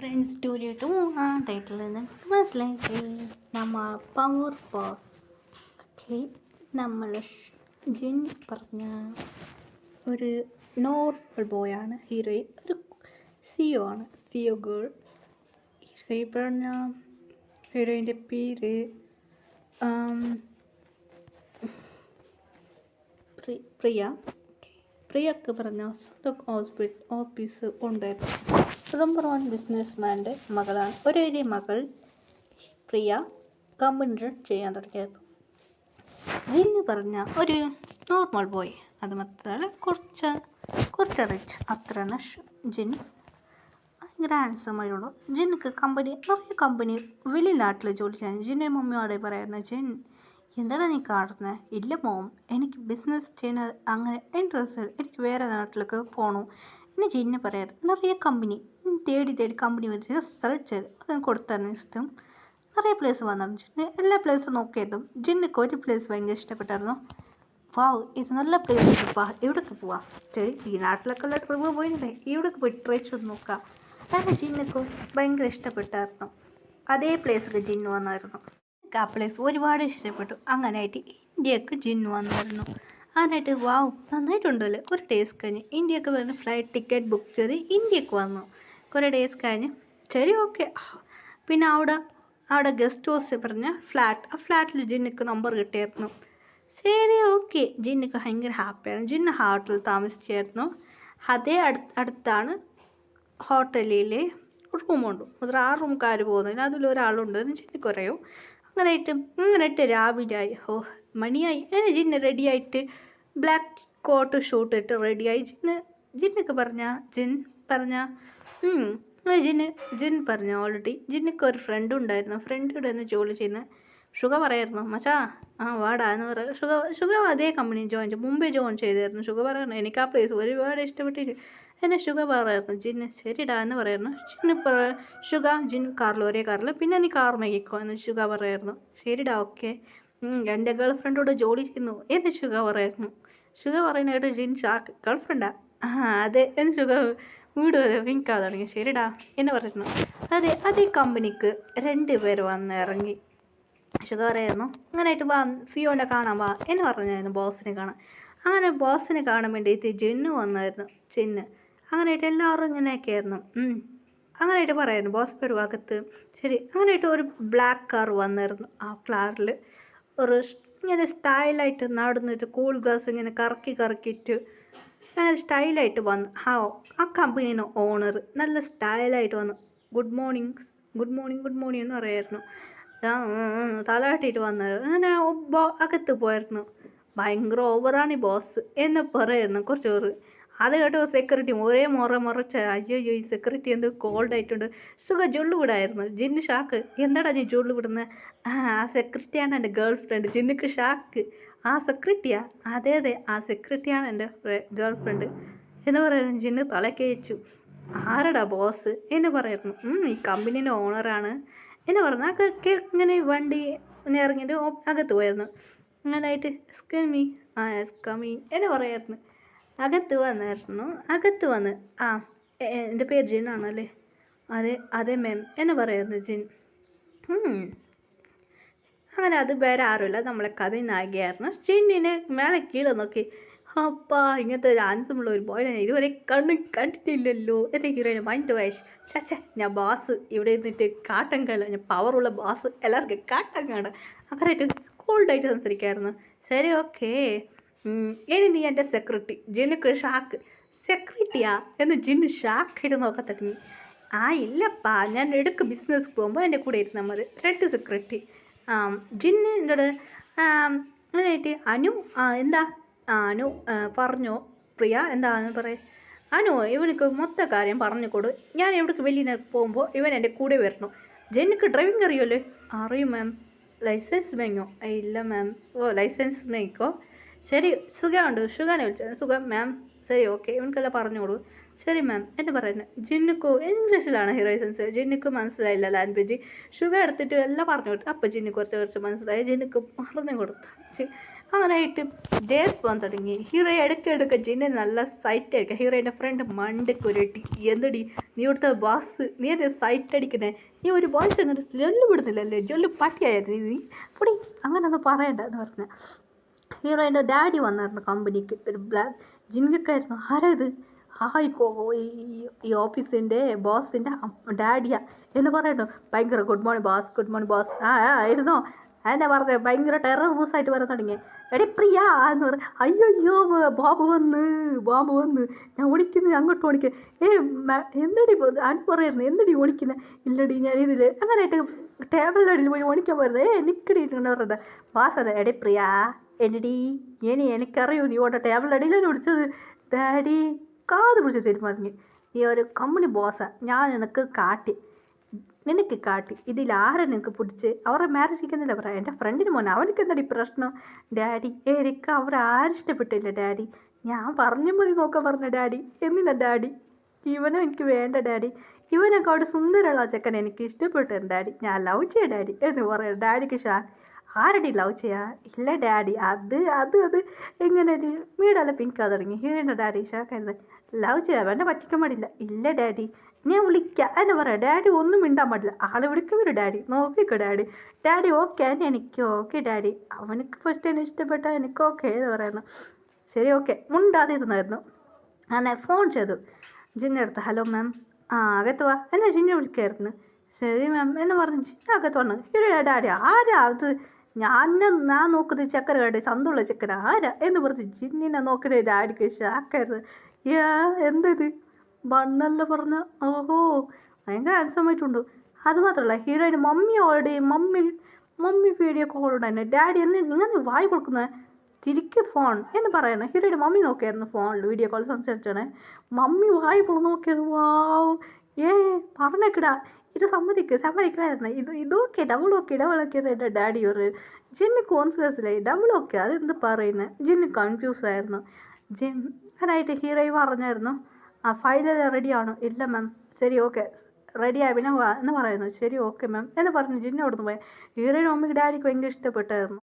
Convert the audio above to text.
Friends story to ആ title നിന്ന് മനസ്സിലാക്കി നമ്മൾ പവർ പാസ്. ഓക്കെ, നമ്മൾ ജിൻ പറഞ്ഞ ഒരു നോർമൽ ബോയാണ് ഹീറോയിൻ, ഒരു സിഒ ആണ്, സിഒ ഗേൾ. ഹീറോയിൻ പറഞ്ഞ ഹീറോയിൻ്റെ പേര് പ്രിയ. പ്രിയക്ക് പറഞ്ഞ സ്വന്തം ഓഫീസ് ഉണ്ടായിരുന്നു. നമ്പർ 1 ബിസിനസ്മാൻ്റെ മകളാണ്. ഒരേ മകൾ പ്രിയ കമ്പനി റൺ ചെയ്യാൻ തുടങ്ങിയത്. ജിന്ന് പറഞ്ഞ ഒരു നോർമൽ ബോയ്, അത് മാത്രമല്ല കുറച്ച് റിച്ച്. അത്രയാണ് ജിൻ. ഭയങ്കര ഹാൻസമായുള്ളൂ. ജിന്നക്ക് നിറയെ കമ്പനി വെളിനാട്ടിൽ ജോലി ചെയ്യാൻ. ജിന്നെ മമ്മിയോടെ പറയുന്ന, ജിൻ എന്താണ് നീ കാണുന്നത്? ഇല്ല മോം, എനിക്ക് ബിസിനസ് ചെയ്യുന്ന അങ്ങനെ ഇൻട്രസ്റ്റ്, എനിക്ക് വേറെ നാട്ടിലേക്ക് പോകണു. പിന്നെ ജിന്ന് പറയാറ് നിറയെ കമ്പനി തേടി കമ്പനി വെച്ച് സെലക്ട് ചെയ്ത് അതിന് കൊടുത്താണ് ഇഷ്ടം. നിറയെ പ്ലേസ് വന്നിരുന്നു. ജിന്ന് എല്ലാ പ്ലേസും നോക്കിയതും ജിന്നക്ക് ഒരു പ്ലേസ് ഭയങ്കര ഇഷ്ടപ്പെട്ടായിരുന്നു. വാവ്, ഇത് നല്ല പ്ലേസ് ഇപ്പാ, എവിടേക്ക് പോവാം? ശരി, ഈ നാട്ടിലൊക്കെ ഉള്ള ട്രിപ്പ് പോയില്ലേ, ഇവിടേക്ക് പോയി ട്രൈ ചെയ്ത് നോക്കാം. അങ്ങനെ ജിന്നക്ക് ഭയങ്കര ഇഷ്ടപ്പെട്ടായിരുന്നു. അതേ പ്ലേസിൽ ജിന്ന് വന്നായിരുന്നു. ആ പ്ലേസ് ഒരുപാട് ഇഷ്ടപ്പെട്ടു. അങ്ങനെയായിട്ട് ഇന്ത്യക്ക് ജിന്ന് വന്നായിരുന്നു. അങ്ങനെയായിട്ട് വാവ്, നന്നായിട്ടുണ്ടല്ലോ. കുറേ ഡേയ്സ് കഴിഞ്ഞ് ഇന്ത്യക്ക് വരുന്ന ഫ്ലൈറ്റ് ടിക്കറ്റ് ബുക്ക് ചെയ്ത് ഇന്ത്യക്ക് വന്നു. കുറേ ഡേയ്സ് കഴിഞ്ഞ് ശരി ഓക്കെ. പിന്നെ അവിടെ ഗസ്റ്റ് ഹൗസ് പറഞ്ഞ ആ ഫ്ലാറ്റിൽ ജിന്നക്ക് നമ്പർ കിട്ടിയായിരുന്നു. ശരി ഓക്കെ, ജിന്നക്ക് ഭയങ്കര ഹാപ്പിയായിരുന്നു. ജിന്ന് ഹോട്ടലിൽ താമസിച്ചായിരുന്നു. അതേ അടുത്താണ് ഹോട്ടലിലെ റൂമുണ്ട്. അത്ര 6 റൂംക്കാർ പോകുന്നില്ല, അതിലൊരാളുണ്ടെന്ന് ജിന്നക്ക് അറിയും. അങ്ങനെയായിട്ട് രാവിലെയായി. മണിയായി. അങ്ങനെ ജിന്ന് റെഡിയായിട്ട് ബ്ലാക്ക് കോട്ട് ഷൂട്ട് ഇട്ട് റെഡിയായി. ജിന്നൊക്കെ ജിൻ പറഞ്ഞ ഓൾറെഡി ജിന്നക്ക് ഒരു ഫ്രണ്ട് ഉണ്ടായിരുന്നു. ഫ്രണ്ടിവിടെ നിന്ന് ജോലി ചെയ്യുന്ന ഷുഗ പറയായിരുന്നു, മച്ചാ വാടാ എന്ന് പറയുക. ഷുഗ അതേ കമ്പനി മുമ്പേ ജോയിൻ ചെയ്തായിരുന്നു. ഷുഗ പറയുന്നു, എനിക്ക് ആ പ്ലേസ് ഒരുപാട് ഇഷ്ടപ്പെട്ടിട്ട് എന്നെ ഷുഗ പറയായിരുന്നു. ജിന്ന് ശരിടാ എന്ന് പറയായിരുന്നു. ജിൻ ഒരേ കാറിൽ പിന്നെ നീ കാർ മേടിക്കോ എന്ന് ഷുഗ പറയായിരുന്നു. ശരിടാ ഓക്കെ, എൻ്റെ ഗേൾ ഫ്രണ്ടോട് ജോലി ചെയ്യുന്നു എന്ന് ഷുഗ പറയായിരുന്നു. ഷുഗ പറയുന്നതായിട്ട് ജിൻ ഷാക്ക്, ഗേൾ ഫ്രണ്ടാ? അതെ എന്ന് ഷുഗ വീട് വിങ്കാതെ തുടങ്ങി. ശരിടാ എന്ന് പറയുന്നു. അതേ കമ്പനിക്ക് 2 പേർ വന്ന് ഇറങ്ങി. ഷുഗ പറയായിരുന്നു, അങ്ങനെയായിട്ട് വാ സിയോനെ കാണാൻ വാ എന്ന് പറഞ്ഞായിരുന്നു, ബോസിനെ കാണാൻ. അങ്ങനെ ബോസിനെ കാണാൻ വേണ്ടിയിട്ട് ജിന്നു വന്നായിരുന്നു. അങ്ങനെയായിട്ട് എല്ലാവരും ഇങ്ങനെയൊക്കെ ആയിരുന്നു. അങ്ങനെയായിട്ട് പറയായിരുന്നു ബോസ് പേര് ഭാഗത്ത്. ശരി, അങ്ങനെയായിട്ട് ഒരു ബ്ലാക്ക് കാർ വന്നിരുന്നു. ആ കാറിൽ ഇങ്ങനെ സ്റ്റൈലായിട്ട് നടന്നിട്ട് കൂൾ ഗ്ലാസ് ഇങ്ങനെ കറക്കിയിട്ട് അങ്ങനെ സ്റ്റൈലായിട്ട് വന്നു. ആ കമ്പനീൻ്റെ ഓണർ നല്ല സ്റ്റൈലായിട്ട് വന്നു. ഗുഡ് മോർണിംഗ് എന്ന് പറയായിരുന്നു. തലയാട്ടിയിട്ട് വന്നത്. അങ്ങനെ അകത്ത് പോയിരുന്നു. ഭയങ്കര ഓവറാണ് ഈ ബോസ് എന്ന് പറയായിരുന്നു കുറച്ച്. അത് കേട്ടോ സെക്യൂരിറ്റി ഒരേ മുറച്ച, അയ്യോ ഈ സെക്യൂരിറ്റി എന്ത് കോൾഡ് ആയിട്ടുണ്ട്. സുഖ ജുള്ളു വിടായിരുന്നു. ജിന്ന് ഷാക്ക്, എന്താടാ നീ ജുള്ളു വിടുന്നത്? ആ സെക്യൂരിറ്റിയാണ് എൻ്റെ ഗേൾ ഫ്രണ്ട്. ജിന്നുക്ക് ഷാക്ക്, ആ സെക്യൂരിറ്റിയാ? അതെ ആ സെക്യൂരിറ്റിയാണ് എൻ്റെ ഗേൾ ഫ്രണ്ട് എന്ന് പറയുന്നു. ജിന്ന് തലയ്ക്ക് വെച്ചു. ആരടാ ബോസ് എന്ന് പറയുന്നു. ഈ കമ്പനീൻ്റെ ഓണറാണ് എന്ന് പറഞ്ഞു. അതൊക്കെ ഇങ്ങനെ വണ്ടി ഇറങ്ങിയിട്ട് അകത്ത് പോയിരുന്നു. അങ്ങനായിട്ട് എസ്കമീൻ എന്ന് പറയായിരുന്നു. അകത്ത് വന്ന് എൻ്റെ പേര് ജിൻ ആണല്ലേ? അതെ മാം എന്ന് പറയായിരുന്നു ജിൻ. അങ്ങനെ അത് വേറെ ആരുമില്ല, നമ്മളെ കഥ നായികയായിരുന്നു. ജിന്നിനെ മേലെ കീഴെ നോക്കി, അപ്പാ ഇങ്ങനത്തെ ഒരു ആൻസമുള്ള ഒരു ബോയ് ഞാൻ ഇതുവരെ കണ്ടിട്ടില്ലല്ലോ എൻ്റെ ഹീറോയിന് മൈൻഡ് വായിച്ച്. ഞാൻ ബാസ് ഇവിടെ ഇരുന്നിട്ട് കാട്ടം കാണാം, ഞാൻ പവറുള്ള ബാസ്, എല്ലാവർക്കും കാട്ടം കാണാം. അങ്ങനെയായിട്ട് കോൾഡായിട്ട് സംസാരിക്കായിരുന്നു. ശരി ഓക്കെ, ഇനി നീ എൻ്റെ സെക്യൂരിറ്റി. ജിന്നുക്ക് ഷാക്ക്, സെക്യൂരിറ്റിയാ എന്ന് ജിന്ന് ഷാക്കായിട്ട് നോക്കാൻ തുടങ്ങി. ഇല്ലപ്പാ, ഞാൻ ഇടയ്ക്ക് ബിസിനസ് പോകുമ്പോൾ എൻ്റെ കൂടെ ഇരുന്ന് നമ്മൾ 2 സെക്യൂരിറ്റി. ജിന്ന് എന്നോട് അങ്ങനെയായിട്ട് എന്താ അനു പറഞ്ഞോ പ്രിയ, എന്താണെന്ന് പറയും. ഇവനക്ക് മൊത്ത കാര്യം പറഞ്ഞു കൊടു. ഞാൻ എവിടേക്ക് വലിയ പോകുമ്പോൾ ഇവൻ എൻ്റെ കൂടെ വരണം. ജിന്നുക്ക് ഡ്രൈവിംഗ് അറിയുമല്ലേ? അറിയും മാം. ലൈസൻസ് വാങ്ങിയോ? ഇല്ല മാം. ലൈസൻസ് വാങ്ങിക്കോ. ശരി, സുഖമുണ്ട്. സുഖാനെ വിളിച്ചത്. സുഖം മാം. ശരി ഓക്കെ, ഇവനക്കെല്ലാം പറഞ്ഞോളൂ. ശരി മാം എന്ന് പറയുന്നത്. ജിന്നുക്ക് ഇംഗ്ലീഷിലാണ് ലൈസൻസ്. ജിന്നുക്ക് മനസ്സിലായില്ല ലാംഗ്വേജ്. ഷുഗർ എടുത്തിട്ട് എല്ലാം പറഞ്ഞു കൊടുത്തു. അപ്പോൾ ജിന്നു കുറച്ച് മനസ്സിലായി. ജിന്നുക്ക് പറഞ്ഞു കൊടുത്തു. അങ്ങനെയായിട്ട് ഡേയ്സ് പോകാൻ തുടങ്ങി. ഹീറോ ഇടയ്ക്കിടയ്ക്ക് ജിന്നെ നല്ല സൈറ്റ് അടിക്കുക. ഹീറോയിൻ്റെ ഫ്രണ്ട് മണ്ടക്കുരട്ടി, എന്തടി നീ ഇവിടുത്തെ ബാസ്, നീ എൻ്റെ സൈറ്റ് അടിക്കണേ, നീ ഒരു ബോയ്സ് എന്നിട്ട് ജൊല്ല് വിടുന്നില്ലല്ലേ, ജൊല്ല് പട്ടിയായിരുന്നു നീ പൊടി, അങ്ങനെയൊന്നും പറയണ്ട എന്ന് പറഞ്ഞ ഹീറോയിൻ്റെ ഡാഡി വന്നായിരുന്നു കമ്പനിക്ക്. ഒരു ബ്ലാക്ക് ജിൻഗക്കായിരുന്നു. ആരാ ഇത്? ഈ ഓഫീസിൻ്റെ ബോസിൻ്റെ ഡാഡിയാ എന്ന് പറയട്ടോ. ഭയങ്കര good morning boss, good morning boss. ആയിരുന്നോ? എന്നെ പറഞ്ഞത് ഭയങ്കര ടെറർ ബൂസായിട്ട് വരാൻ തുടങ്ങി. എടി പ്രിയ എന്ന് പറ. അയ്യോ ബാബു വന്ന് ഞാൻ ഓടിക്കുന്നത് അങ്ങോട്ട് ഓടിക്കുക. എന്തടി അടി പറയുന്നത്, എന്തടി ഓടിക്കുന്നത്? ഇല്ലടി ഞാൻ ഇതിൽ അങ്ങനെയായിട്ട് ടേബിളിൻ്റെ അടിയിൽ പോയി ഓടിക്കാൻ പോരുന്നത്. നിക്കടിയിട്ടുണ്ട് പറഞ്ഞത് ബാസ്. എടി പ്രിയ എന്നടി എനിക്കറിയൂ നീ ഓട്ട ടേബിളിൻ്റെ അടിയിലാണ് ഓടിച്ചത്. ഡാഡി കാത് പിടിച്ച് തീരുമാനിച്ചു. നീ ഒരു കമ്പനി ബോസാണ്, ഞാൻ നിനക്ക് കാട്ടി ഇതിലാരെ നിനക്ക് പിടിച്ച് അവരെ മാരേജ് ചെയ്യുന്നില്ല പറയാം. എൻ്റെ ഫ്രണ്ടിന് മോനെ അവനക്ക് എന്താടി പ്രശ്നം? ഡാഡി എനിക്ക് അവരാരും ഇഷ്ടപ്പെട്ടില്ല ഡാഡി, ഞാൻ പറഞ്ഞ മതി നോക്കാൻ പറഞ്ഞ ഡാഡി. എന്തിനാ ഡാഡി? ഇവനും എനിക്ക് വേണ്ട ഡാഡി, ഇവനൊക്കെ അവിടെ സുന്ദരമുള്ള ചെക്കൻ എനിക്ക് ഇഷ്ടപ്പെട്ടു ഡാഡി, ഞാൻ ലവ് ചെയ്യാം ഡാഡി എന്ന് പറയാം. ഡാഡിക്ക് ആരടി ലവ് ചെയ്യാ? ഇല്ല ഡാഡി, അത് എങ്ങനെ വീടല്ല പിങ്കാ തുടങ്ങി. ഹീറോയിൻ്റെ ഡാഡി ഷാക്കായിരുന്നു. ലവ് ചെയ്യാൻ എന്നെ പറ്റിക്കാൻ പാടില്ല. ഇല്ല ഡാഡി ഞാൻ വിളിക്കാം എന്നെ പറയാം. ഡാഡി ഒന്നും മിണ്ടാൻ പാടില്ല. ആളെ വിളിക്കുമ്പോൾ ഡാഡി നോക്കിക്കോ ഡാഡി ഓക്കെ എനിക്ക് ഓക്കെ ഡാഡി, അവനക്ക് ഫസ്റ്റ് എന്നെ ഇഷ്ടപ്പെട്ട എനിക്ക് ഓക്കെ എന്ന് പറയുന്നു. ശരി ഓക്കെ മുണ്ടാതിരുന്നായിരുന്നു. അങ്ങനെ ഫോൺ ചെയ്തു ജിന്നെടുത്ത്. ഹലോ മാം, അകത്ത് വാ എന്നെ ജിന്നെ വിളിക്കായിരുന്നു. ശരി മാം എന്ന് പറഞ്ഞു ജിന്നെ അകത്ത് വന്നു. ഹീറോ ഡാഡി ആരാ അത്? ഞാൻ നോക്കുന്നത് ചക്കര കാട്ടി സന്തുള്ള ചക്കര ആരാ എന്ന് പറഞ്ഞു ജിന്നിനെ നോക്കുന്നത് ഡാഡിക്ക് ഷാക്കായിരുന്നു. എന്തത് ബണ്ണല്ല പറഞ്ഞ, ഓഹോ ഭയങ്കര ഹാൻസമായിട്ടുണ്ട്. അതുമാത്രമല്ല ഹീറോയിന് മമ്മി വീഡിയോ കോൾ ഉണ്ടായിരുന്നു. ഡാഡി നിങ്ങൾ വായി കൊടുക്കുന്നത് തിരിക്ക് ഫോൺ എന്ന് പറയണം. ഹീറോയിൻ്റെ മമ്മി നോക്കിയായിരുന്നു ഫോണിൽ വീഡിയോ കോൾ സംസാരിച്ചാണ്. മമ്മി വായി പോൾ നോക്കിയാണ്. വാവ് പറഞ്ഞേക്കിടാ ഇത് സമ്മതിക്കുമായിരുന്നു. ഇതൊക്കെ ഡബിൾ ഓക്കെ എൻ്റെ ഡാഡി ഒരു ജിന്ന് കോൺഫിഡൻസിലായി. ഡബിൾ ഓക്കെ അതെന്ത് പറയുന്നത്? ജിന്ന് കൺഫ്യൂസ് ആയിരുന്നു. അതായിട്ട് ഹീറോയി പറഞ്ഞായിരുന്നു ഫയലെല്ലാം റെഡിയാണോ? ഇല്ല മാം. ശരി ഓക്കെ റെഡിയായി പിന്നെ എന്ന് പറയുന്നു. ശരി ഓക്കെ മാം എന്ന് പറഞ്ഞു ജിന്നെ അവിടുന്ന് പോയി. ഹീറോയിൻ്റെ മമ്മിക്ക് ഡാഡിക്ക് ഭയങ്കര ഇഷ്ടപ്പെട്ടായിരുന്നു.